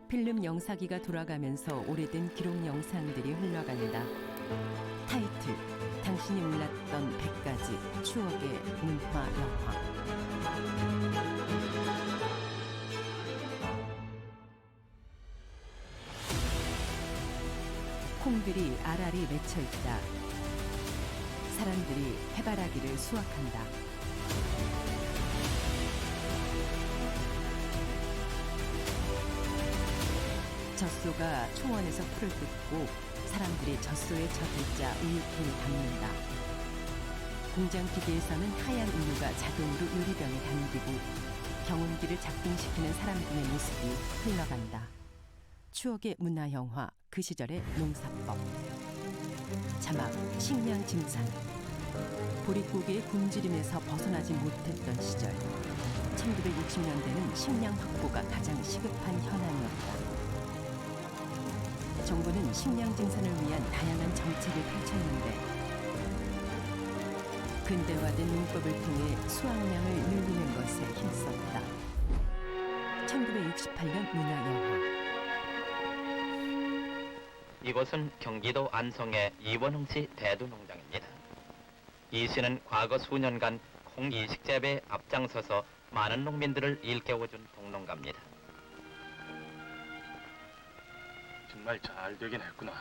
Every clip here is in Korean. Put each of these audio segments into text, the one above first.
필름 영사기가 돌아가면서 오래된 기록 영상들이 흘러간다. 타이틀, 당신이 몰랐던 100가지 추억의 문화 영화. 콩들이 알알이 맺혀있다. 사람들이 해바라기를 수확한다. 젖소가 초원에서 풀을 뜯고 사람들이 젖소의 젖을자 우유통을 담는다. 공장 기계에서는 하얀 우유가 자동으로 유리병에 담기고 경운기를 작동시키는 사람들의 모습이 흘러간다. 추억의 문화영화 그 시절의 농사법. 자막 식량짐승. 보릿고개의 굶주림에서 벗어나지 못했던 시절. 1960년대는 식량 확보가 가장 시급한 현안이었다. 정부는 식량 증산을 위한 다양한 정책을 펼쳤는데 근대화된 농법을 통해 수확량을 늘리는 것에 힘썼다. 1968년 문화영화. 이곳은 경기도 안성의 이원흥 씨 대두농장입니다. 이 씨는 과거 수년간 콩 이식 재배에 앞장서서 많은 농민들을 일깨워준 동농가입니다. 정말 잘 되긴 했구나.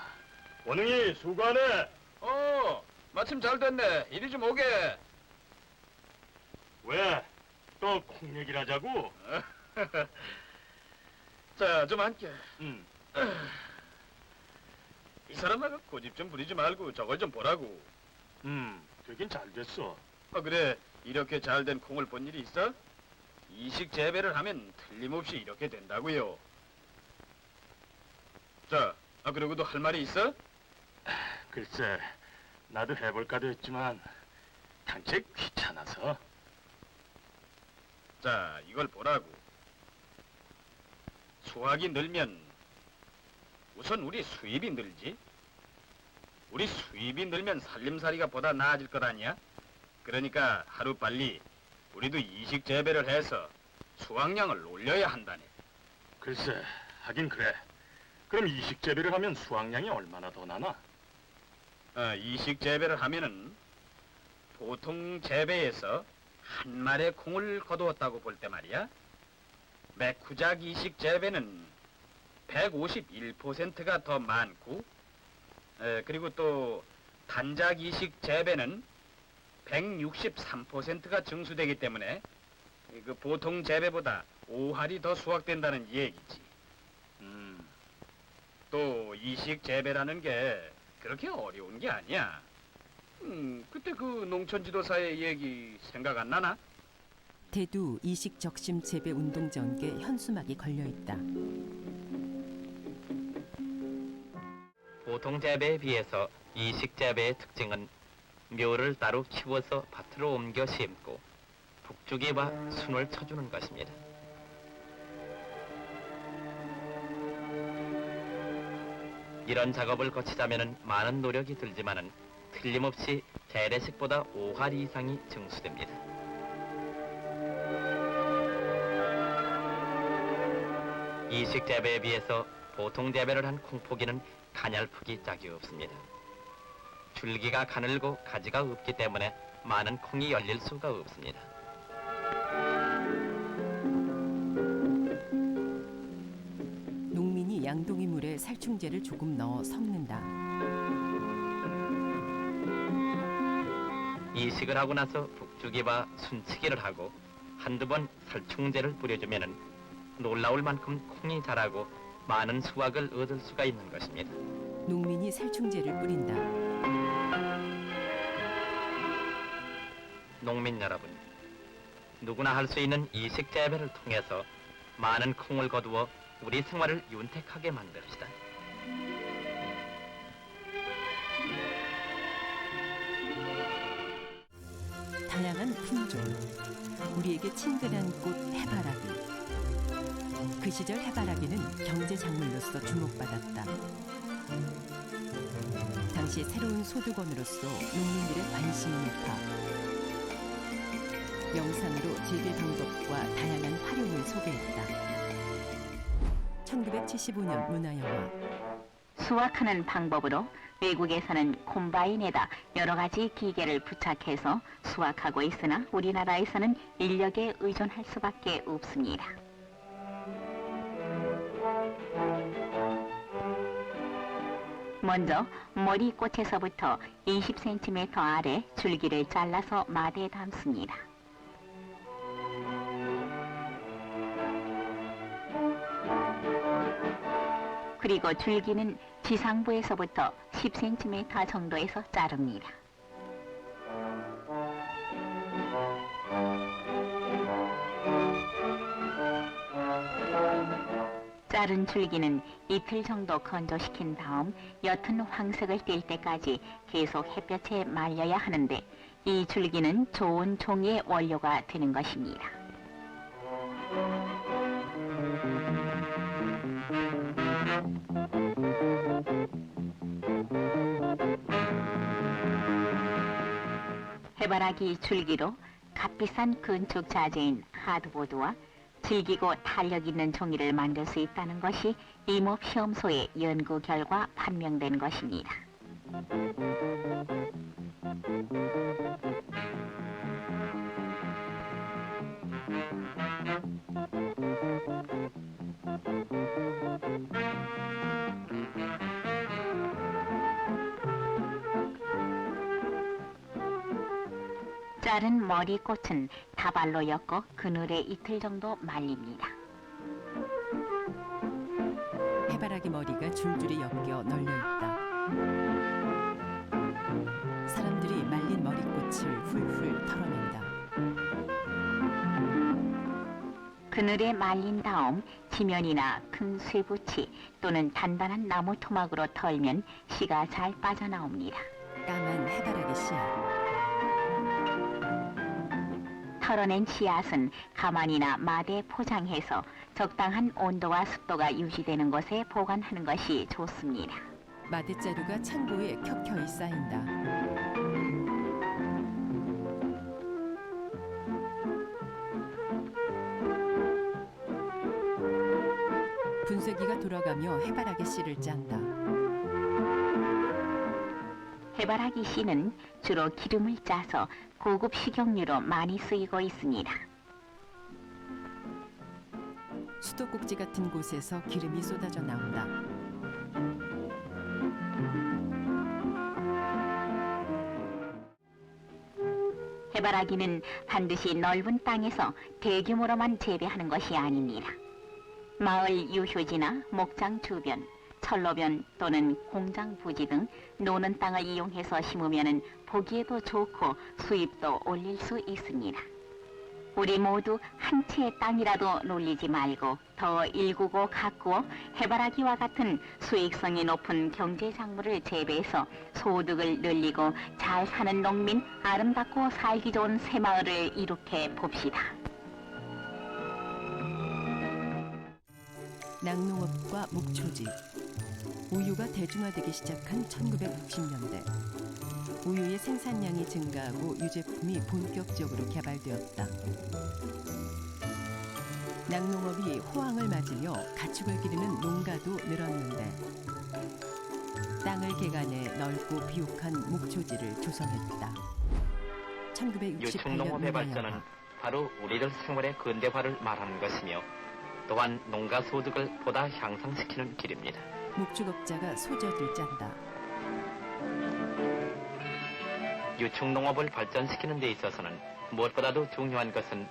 원흥이 수고하네. 마침 잘 됐네. 이리 좀 오게. 왜? 또 콩 얘기를 하자고? 자, 좀 앉게. 응. 이 사람아 고집 좀 부리지 말고 저걸 좀 보라고. 되긴 잘 됐어. 그래. 이렇게 잘 된 콩을 본 일이 있어? 이식 재배를 하면 틀림없이 이렇게 된다고요. 자, 그러고도 할 말이 있어? 글쎄, 나도 해볼까도 했지만 당최 귀찮아서. 자, 이걸 보라고. 수확이 늘면 우선 우리 수입이 늘지. 우리 수입이 늘면 살림살이가 보다 나아질 것 아니야? 그러니까 하루빨리 우리도 이식 재배를 해서 수확량을 올려야 한다네. 글쎄, 하긴 그래. 그럼 이식 재배를 하면 수확량이 얼마나 더 나나? 이식 재배를 하면은 보통 재배에서 한 말의 콩을 거두었다고 볼 때 말이야. 매쿠작 이식 재배는 151%가 더 많고, 그리고 또 단작 이식 재배는 163%가 증수되기 때문에 그 보통 재배보다 5할이 더 수확된다는 얘기지. 또 이식 재배라는 게 그렇게 어려운 게 아니야. 그때 그 농촌 지도사의 얘기 생각 안 나나? 대두 이식 적심 재배 운동 전개 현수막이 걸려 있다. 보통 재배에 비해서 이식 재배의 특징은 묘를 따로 키워서 밭으로 옮겨 심고 북주기와 순을 쳐주는 것입니다. 이런 작업을 거치자면 많은 노력이 들지만은 틀림없이 재래식보다 5할 이상이 증수됩니다. 이식 재배에 비해서 보통 재배를 한 콩포기는 가냘프기 짝이 없습니다. 줄기가 가늘고 가지가 없기 때문에 많은 콩이 열릴 수가 없습니다. 농민이 양동이 물에 살충제를 조금 넣어 섞는다. 이식을 하고 나서 북주기와 순치기를 하고 한두 번 살충제를 뿌려주면은 놀라울 만큼 콩이 자라고 많은 수확을 얻을 수가 있는 것입니다. 농민이 살충제를 뿌린다. 농민 여러분, 누구나 할 수 있는 이식 재배를 통해서 많은 콩을 거두어 우리 생활을 윤택하게 만듭시다. 다양한 품종, 우리에게 친근한 꽃 해바라기. 그 시절 해바라기는 경제 작물로서 주목받았다. 당시 새로운 소득원으로서 농민들의 관심이 높아 영상으로 재배 방법과 다양한 활용을 소개했다. 1975년 문화영화 수확하는 방법으로 외국에서는 콤바인에다 여러 가지 기계를 부착해서 수확하고 있으나 우리나라에서는 인력에 의존할 수밖에 없습니다. 먼저 머리꽃에서부터 20cm 아래 줄기를 잘라서 마대에 담습니다. 그리고 줄기는 지상부에서부터 10cm 정도에서 자릅니다. 자른 줄기는 이틀 정도 건조시킨 다음 옅은 황색을 띨 때까지 계속 햇볕에 말려야 하는데 이 줄기는 좋은 종이의 원료가 되는 것입니다. 해바라기 줄기로 값비싼 건축 자재인 하드보드와 질기고 탄력 있는 종이를 만들 수 있다는 것이 임업시험소의 연구 결과 판명된 것입니다. 자른 머리꽃은 다발로 엮어 그늘에 이틀 정도 말립니다. 해바라기 머리가 줄줄이 엮여 널려 있다. 사람들이 말린 머리꽃을 훌훌 털어낸다. 그늘에 말린 다음 지면이나 큰 쇠붙이 또는 단단한 나무 토막으로 털면 씨가 잘 빠져나옵니다. 까만 해바라기 씨앗. 털어낸 씨앗은 가만이나 마대에 포장해서 적당한 온도와 습도가 유지되는 곳에 보관하는 것이 좋습니다. 마대자루가 창고에 켜켜이 쌓인다. 분쇄기가 돌아가며 해바라기 씨를 짠다. 해바라기 씨는 주로 기름을 짜서 고급 식용유로 많이 쓰이고 있습니다. 수도꼭지 같은 곳에서 기름이 쏟아져 나온다. 해바라기는 반드시 넓은 땅에서 대규모로만 재배하는 것이 아닙니다. 마을 유휴지나 목장 주변, 철로변 또는 공장 부지 등 노는 땅을 이용해서 심으면 보기에도 좋고 수입도 올릴 수 있습니다. 우리 모두 한 채의 땅이라도 놀리지 말고 더 일구고 가꾸어 해바라기와 같은 수익성이 높은 경제작물을 재배해서 소득을 늘리고 잘 사는 농민, 아름답고 살기 좋은 새마을을 이룩해 봅시다. 낙농업과 목초지. 우유가 대중화되기 시작한 1960년대. 우유의 생산량이 증가하고 유제품이 본격적으로 개발되었다. 낙농업이 호황을 맞으며 가축을 기르는 농가도 늘었는데 땅을 개간해 넓고 비옥한 목초지를 조성했다. 1968년 유축농업의 발전은 바로 우리들 생활의 근대화를 말하는 것이며 또한 농가 소득을 보다 향상시키는 길입니다. 목축업자가 소젖을 짠다. 유축농업을 발전시키는 데 있어서는 무엇보다도 중요한 것은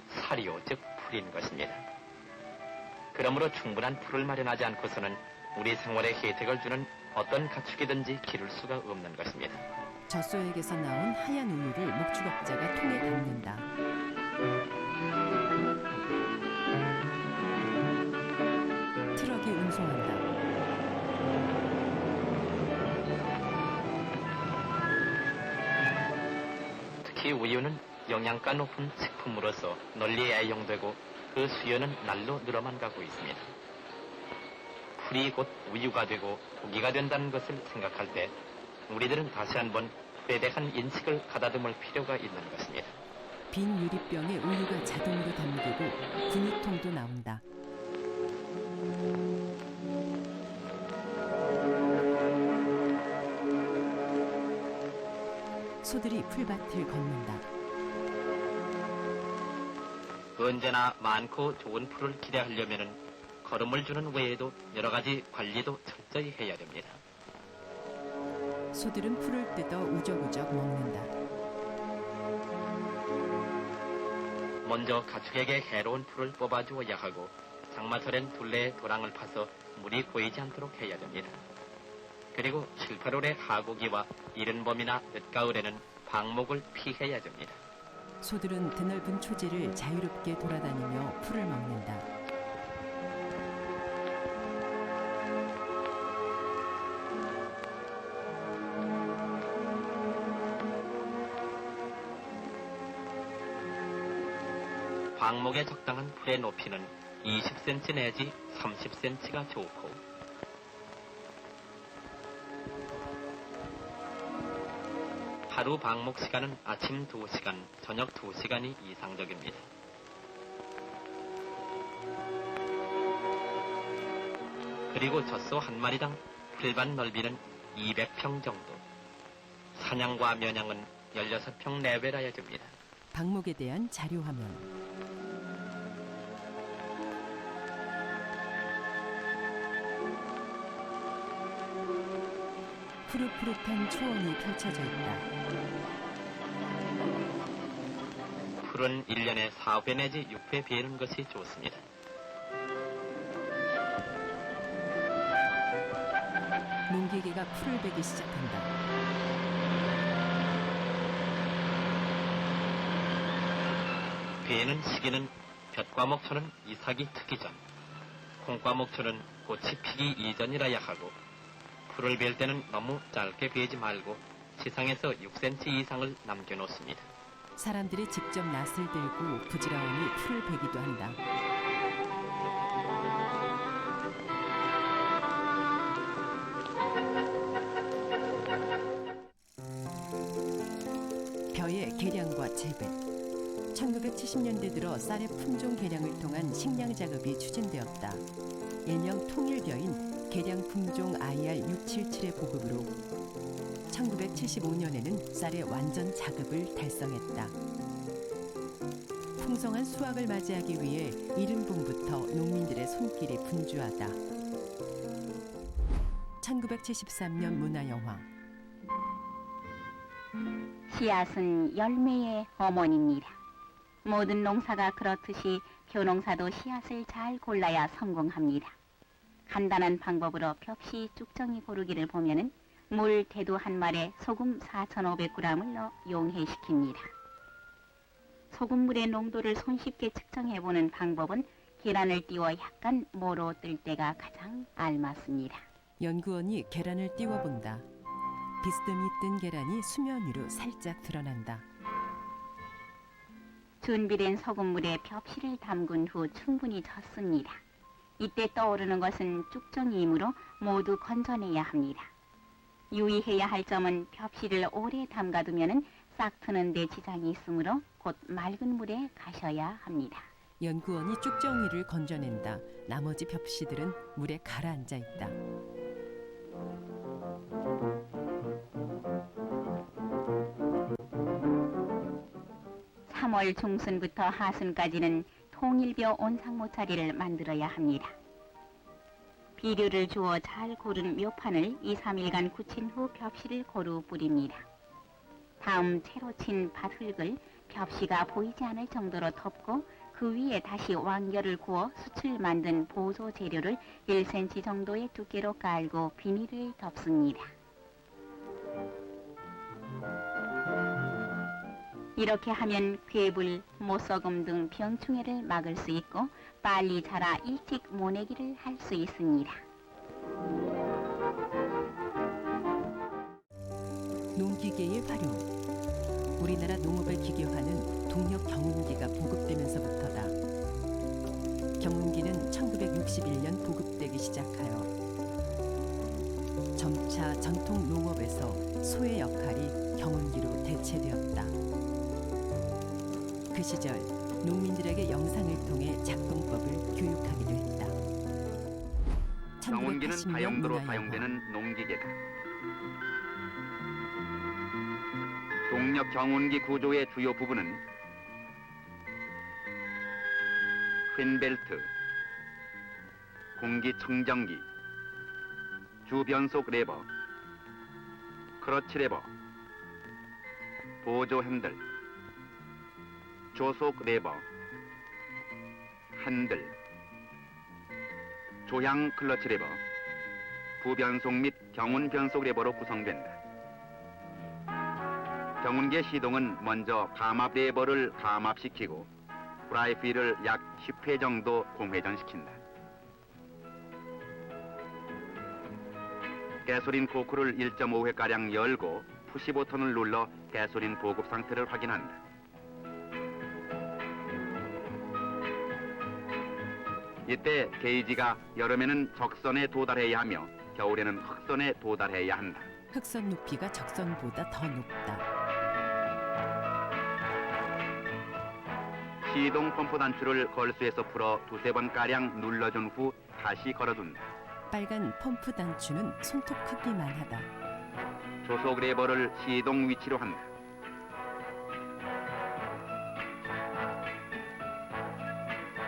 사료, 즉 풀인 것입니다. 그러므로 충분한 풀을 마련하지 않고서는 우리 생활에 혜택을 주는 어떤 가축이든지 기를 수가 없는 것입니다. 젖소액에서 나온 하얀 우유를 목축업자가 통에 담는다. 트럭이 운송한다. 특히 우유는 영양가 높은 식품으로서 널리 애용되고 그 수요는 날로 늘어만 가고 있습니다. 풀이 곧 우유가 되고 고기가 된다는 것을 생각할 때 우리들은 다시 한번 회대한 인식을 가다듬을 필요가 있는 것입니다. 빈 유리병에 우유가 자동으로 담기고 분유통도 나온다. 소들이 풀밭을 걷는다. 언제나 많고 좋은 풀을 기대하려면은 걸음을 주는 외에도 여러 가지 관리도 철저히 해야 됩니다. 소들은 풀을 뜯어 우적우적 먹는다. 먼저 가축에게 해로운 풀을 뽑아주어야 하고 장마철엔 둘레에 도랑을 파서 물이 고이지 않도록 해야 됩니다. 그리고 7, 8월의 하고기와 이른 봄이나 늦가을에는 방목을 피해야 됩니다. 소들은 드넓은 초지를 자유롭게 돌아다니며 풀을 먹는다. 방목에 적당한 풀의 높이는 20cm 내지 30cm가 좋고 하루 방목 시간은 아침 2시간, 저녁 2시간이 이상적입니다. 그리고 젖소 한 마리당 풀밭 넓이는 200평 정도. 사냥과 면양은 16평 내외라야 됩니다. 방목에 대한 자료 화면. 푸릇푸릇한 초원이 펼쳐져 있다. 풀은 1년에 4회 내지 6회 베는 것이 좋습니다. 농기계가 풀을 베기 시작한다. 베는 시기는 볕과목초는 이삭이 트기 전, 콩과목초는 꽃이 피기 이전이라야 하고 풀을 벨 때는 너무 짧게 베지 말고 시상에서 6cm 이상을 남겨놓습니다. 사람들이 직접 낫을 들고 부지런히 풀을 베기도 한다. 벼의 개량과 재배. 1970년대 들어 쌀의 품종 개량을 통한 식량 작업이 추진되었다. 일명 통일벼인 개량 품종 IR677의 보급으로 1975년에는 쌀의 완전 작업을 달성했다. 풍성한 수확을 맞이하기 위해 이른 봄부터 농민들의 손길이 분주하다. 1973년 문화영화. 씨앗은 열매의 어머니입니다. 모든 농사가 그렇듯이 벼농사도 씨앗을 잘 골라야 성공합니다. 간단한 방법으로 벽시 쭉정이 고르기를 보면은 물 대두 한 말에 소금 4,500g을 넣어 용해시킵니다. 소금물의 농도를 손쉽게 측정해보는 방법은 계란을 띄워 약간 모로 뜰 때가 가장 알맞습니다. 연구원이 계란을 띄워본다. 비스듬히 뜬 계란이 수면 위로 살짝 드러난다. 준비된 소금물에 벽시를 담근 후 충분히 젓습니다. 이때 떠오르는 것은 쭉정이이므로 모두 건져내야 합니다. 유의해야 할 점은 벽시를 오래 담가두면 싹 트는 데 지장이 있으므로 곧 맑은 물에 가셔야 합니다. 연구원이 쭉정이를 건져낸다. 나머지 벽시들은 물에 가라앉아 있다. (3월) 중순부터 하순까지는 통일벼 온상모짜리를 만들어야 합니다. 비료를 주어 잘 고른 묘판을 2, 3일간 굳힌 후 벽시를 고루 뿌립니다. 다음 채로 친 밭흙을 벽시가 보이지 않을 정도로 덮고 그 위에 다시 왕겨를 구워 숯을 만든 보소 재료를 1cm 정도의 두께로 깔고 비닐을 덮습니다. 이렇게 하면 괴불, 못썩음 등 병충해를 막을 수 있고 빨리 자라 일찍 모내기를 할 수 있습니다. 농기계의 활용. 우리나라 농업을 기교하는 동력 경운기가 보급되면서부터다. 경운기는 1961년 보급되기 시작하여 점차 전통 농업에서 소의 역할이 경운기로 대체되었다. 그 시절 농민들에게 영상을 통해 작동법을 교육하기도 했다. 경운기는 1980년 다용도로 문화영화. 사용되는 농기계다. 동력 경운기 구조의 주요 부분은 휜벨트, 공기청정기, 주변속 레버, 크러치 레버, 보조 핸들, 조속 레버, 핸들, 조향 클러치 레버, 부변속 및 경운 변속 레버로 구성된다. 경운기의 시동은 먼저 감압 레버를 감압시키고 프라이휠을 약 10회 정도 공회전시킨다. 가솔린 코크를 1.5회가량 열고 푸시 버튼을 눌러 가솔린 보급 상태를 확인한다. 이때 게이지가 여름에는 적선에 도달해야 하며 겨울에는 흑선에 도달해야 한다. 흑선 높이가 적선보다 더 높다. 시동 펌프 단추를 걸수에서 풀어 두세 번가량 눌러준 후 다시 걸어둔다. 빨간 펌프 단추는 손톱 크기만 하다. 조속 레버를 시동 위치로 한다.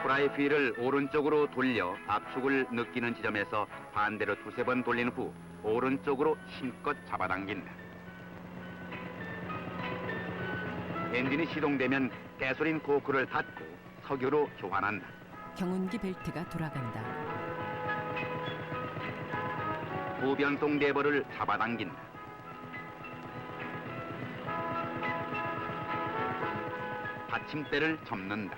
프라이휠을 오른쪽으로 돌려 압축을 느끼는 지점에서 반대로 두세 번 돌린 후 오른쪽으로 힘껏 잡아당긴다. 엔진이 시동되면 가솔린 코크를 닫고 석유로 교환한다. 경운기 벨트가 돌아간다. 부변속 레버를 잡아당긴다. 받침대를 접는다.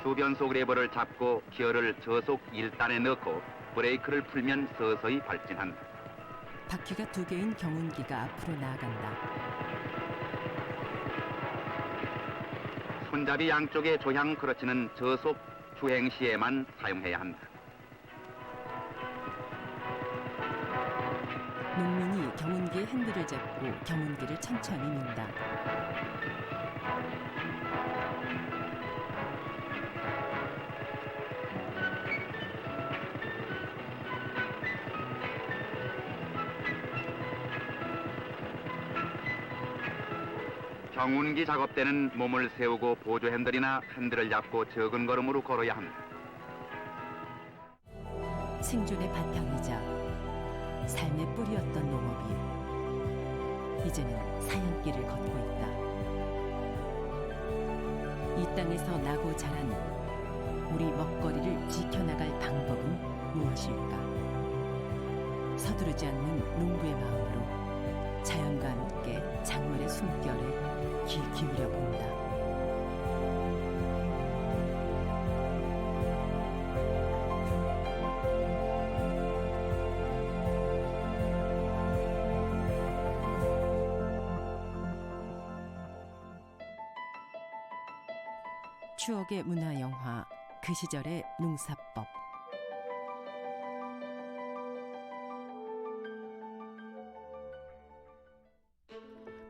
주변속 레버를 잡고 기어를 저속 1단에 넣고 브레이크를 풀면 서서히 발진한다. 바퀴가 2개인 경운기가 앞으로 나아간다. 손잡이 양쪽의 조향 크러치는 저속 주행 시에만 사용해야 한다. 농민이 경운기의 핸들을 잡고 경운기를 천천히 민다. 경운기 작업 때는 몸을 세우고 보조 핸들이나 핸들을 잡고 적은 걸음으로 걸어야 한다. 생존의 바탕이자 삶의 뿌리였던 농업이 이제는 사형길을 걷고 있다. 이 땅에서 나고 자란 우리 먹거리를 지켜나갈 방법은 무엇일까? 서두르지 않는 농부의 마음으로 자연과 함께 작물의 숨결에 귀 기울여 본다. 추억의 문화 영화 그 시절의 농사법.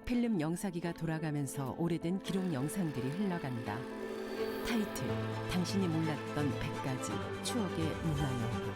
필름 영사기가 돌아가면서 오래된 기록 영상들이 흘러간다. 타이틀 당신이 몰랐던 100가지 추억의 문화 영화.